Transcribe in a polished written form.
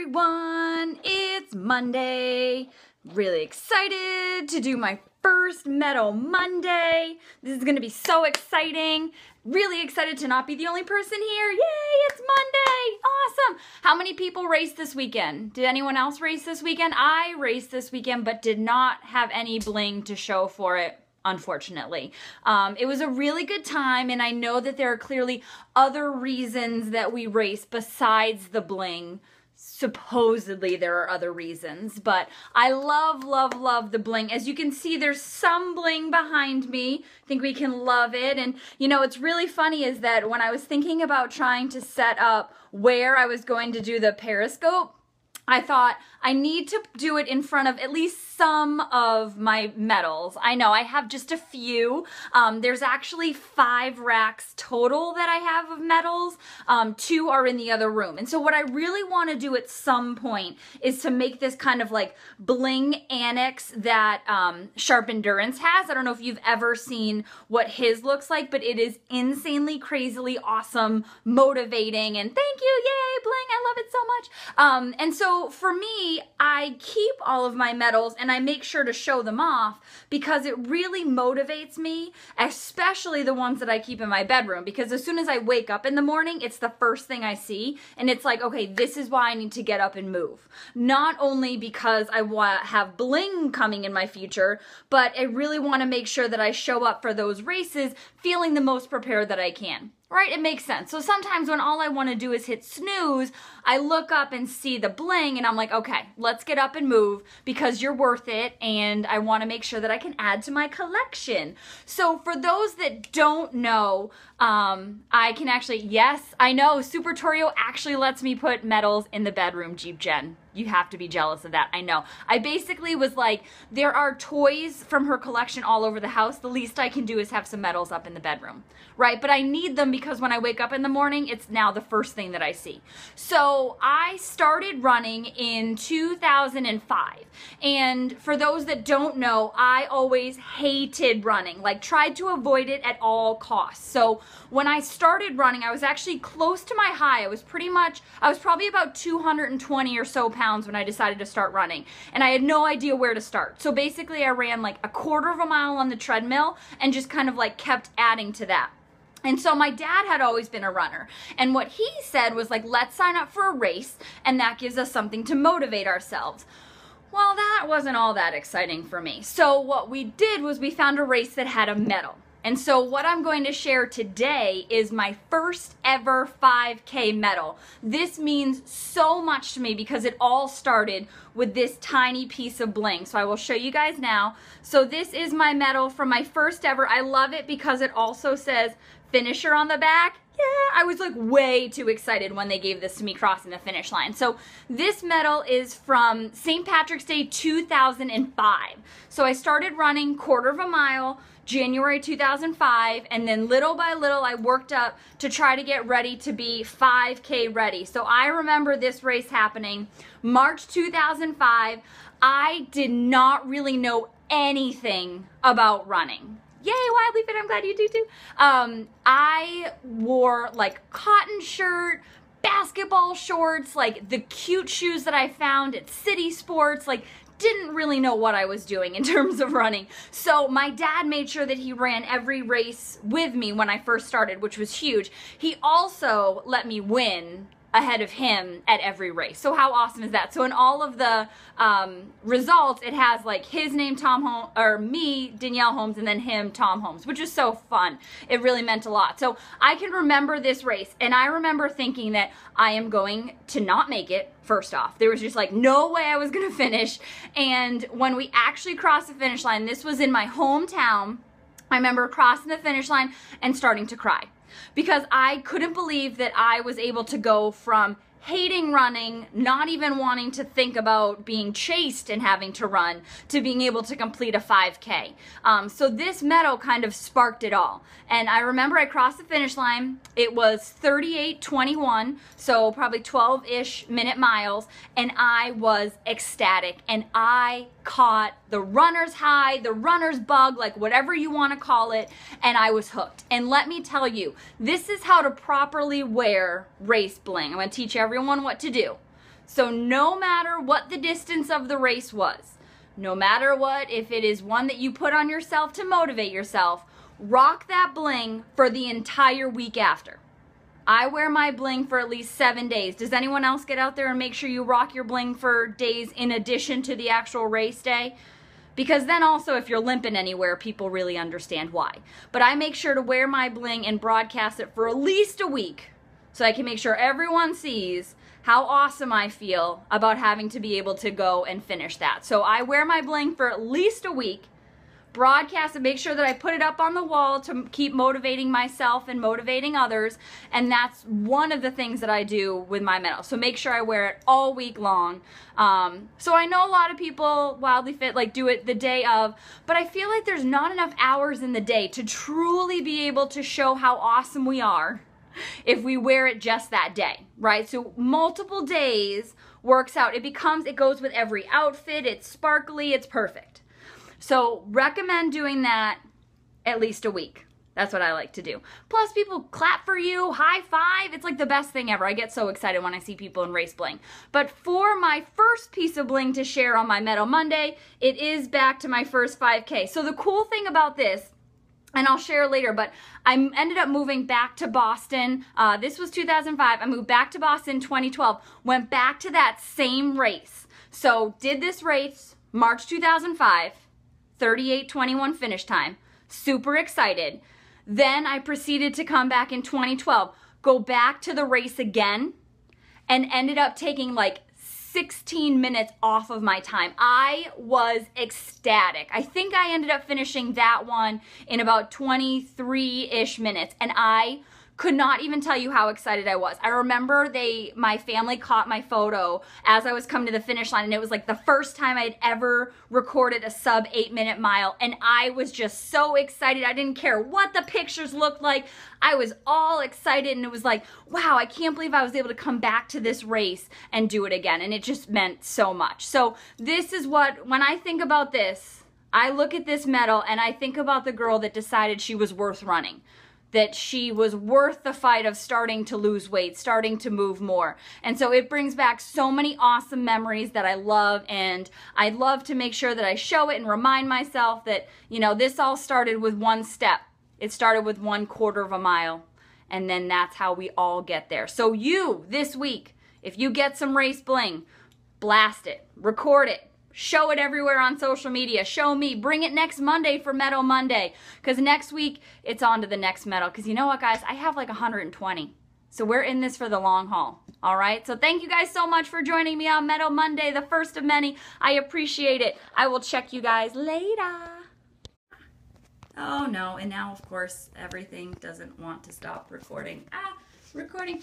everyone, it's Monday. Really excited to do my first Medal Monday. This is gonna be so exciting. Really excited to not be the only person here. Yay, it's Monday, awesome. How many people raced this weekend? Did anyone else race this weekend? I raced this weekend, but did not have any bling to show for it. Unfortunately. It was a really good time, and I know that there are clearly other reasons that we race besides the bling. Supposedly there are other reasons, but I love, love, love the bling. As you can see, there's some bling behind me. I think we can love it. And you know, what's really funny is that when I was thinking about trying to set up where I was going to do the Periscope, I thought I need to do it in front of at least some of my medals. I know I have just a few. There's actually 5 racks total that I have of medals. 2 are in the other room. And so what I really want to do at some point is to make this kind of like bling annex that Sharp Endurance has. I don't know if you've ever seen what his looks like, but it is insanely, crazily awesome, motivating, and thank you, yay, bling, I love it so much. And so for me, I keep all of my medals and I make sure to show them off because it really motivates me, especially the ones that I keep in my bedroom, because as soon as I wake up in the morning, it's the first thing I see, and it's like, okay, this is why I need to get up and move. Not only because I have bling coming in my future, but I really want to make sure that I show up for those races feeling the most prepared that I can. Right? It makes sense. So sometimes when all I want to do is hit snooze, I look up and see the bling and I'm like, okay, let's get up and move because you're worth it and I want to make sure that I can add to my collection. So for those that don't know, I can actually, yes, I know, Super Torio actually lets me put medals in the bedroom, Jeep Jen. You have to be jealous of that, I know. I basically was like, there are toys from her collection all over the house. The least I can do is have some medals up in the bedroom, right? But I need them because when I wake up in the morning, it's now the first thing that I see. So I started running in 2005. And for those that don't know, I always hated running, like tried to avoid it at all costs. So when I started running, I was actually close to my high. I was probably about 220 or so pounds when I decided to start running. And I had no idea where to start. So basically I ran like a quarter of a mile on the treadmill and just kind of like kept adding to that. And so my dad had always been a runner. And what he said was like, let's sign up for a race and that gives us something to motivate ourselves. Well, that wasn't all that exciting for me. So what we did was we found a race that had a medal. And so what I'm going to share today is my first ever 5K medal. This means so much to me because it all started with this tiny piece of bling. So I will show you guys now. So this is my medal from my first ever. I love it because it also says finisher on the back. Yeah, I was like way too excited when they gave this to me crossing the finish line. So this medal is from St. Patrick's Day 2005. So I started running quarter of a mile, January 2005, and then little by little I worked up to try to get ready to be 5K ready. So I remember this race happening March 2005. I did not really know anything about running. Yay, Wildly Fit, I'm glad you do too. I wore like cotton shirt, basketball shorts, like the cute shoes that I found at City Sports, like didn't really know what I was doing in terms of running. So my dad made sure that he ran every race with me when I first started, which was huge. He also let me win ahead of him at every race. So how awesome is that? So in all of the results, it has like his name, Tom Holmes, or me, Danielle Holmes, and then him, Tom Holmes, which is so fun. It really meant a lot. So I can remember this race, and I remember thinking that I am going to not make it. First off, there was just like no way I was gonna finish. And when we actually crossed the finish line, this was in my hometown, I remember crossing the finish line and starting to cry because I couldn't believe that I was able to go from hating running, not even wanting to think about being chased and having to run, to being able to complete a 5K. So this medal kind of sparked it all. And I remember I crossed the finish line. It was 38:21, so probably 12-ish minute miles, and I was ecstatic. And I caught the runner's high, the runner's bug, like whatever you want to call it, and I was hooked. And let me tell you, this is how to properly wear race bling. I'm going to teach everyone what to do. So no matter what the distance of the race was, no matter what, if it is one that you put on yourself to motivate yourself, rock that bling for the entire week after. I wear my bling for at least 7 days. Does anyone else get out there and make sure you rock your bling for days in addition to the actual race day? Because then also if you're limping anywhere, people really understand why. But I make sure to wear my bling and broadcast it for at least a week so I can make sure everyone sees how awesome I feel about having to be able to go and finish that. So I wear my bling for at least a week, broadcast and make sure that I put it up on the wall to keep motivating myself and motivating others. And that's one of the things that I do with my medal. So make sure I wear it all week long. So I know a lot of people, Wildly Fit, like do it the day of, but I feel like there's not enough hours in the day to truly be able to show how awesome we are if we wear it just that day, right? So multiple days works out. It goes with every outfit. It's sparkly. It's perfect. So recommend doing that at least a week. That's what I like to do. Plus people clap for you, high five. It's like the best thing ever. I get so excited when I see people in race bling. But for my first piece of bling to share on my Medal Monday, it is back to my first 5K. So the cool thing about this, and I'll share later, but I ended up moving back to Boston. This was 2005. I moved back to Boston 2012. Went back to that same race. So did this race March 2005. 38:21 finish time. Super excited. Then I proceeded to come back in 2012, go back to the race again, and ended up taking like 16 minutes off of my time. I was ecstatic. I think I ended up finishing that one in about 23-ish minutes, and I could not even tell you how excited I was. I remember my family caught my photo as I was coming to the finish line, and it was like the first time I'd ever recorded a sub 8-minute mile, and I was just so excited. I didn't care what the pictures looked like. I was all excited, and it was like, wow, I can't believe I was able to come back to this race and do it again, and it just meant so much. So this is what, when I think about this, I look at this medal, and I think about the girl that decided she was worth running, that she was worth the fight of starting to lose weight, starting to move more. And so it brings back so many awesome memories that I love, and I love to make sure that I show it and remind myself that, you know, this all started with one step. It started with 1/4 of a mile, and then that's how we all get there. So you, this week, if you get some race bling, blast it, record it, show it everywhere on social media. Show me. Bring it next Monday for Medal Monday. Because next week, it's on to the next medal. Because you know what, guys? I have like 120. So we're in this for the long haul. All right? So thank you guys so much for joining me on Medal Monday, the first of many. I appreciate it. I will check you guys later. Oh, no. And now, of course, everything doesn't want to stop recording. Recording.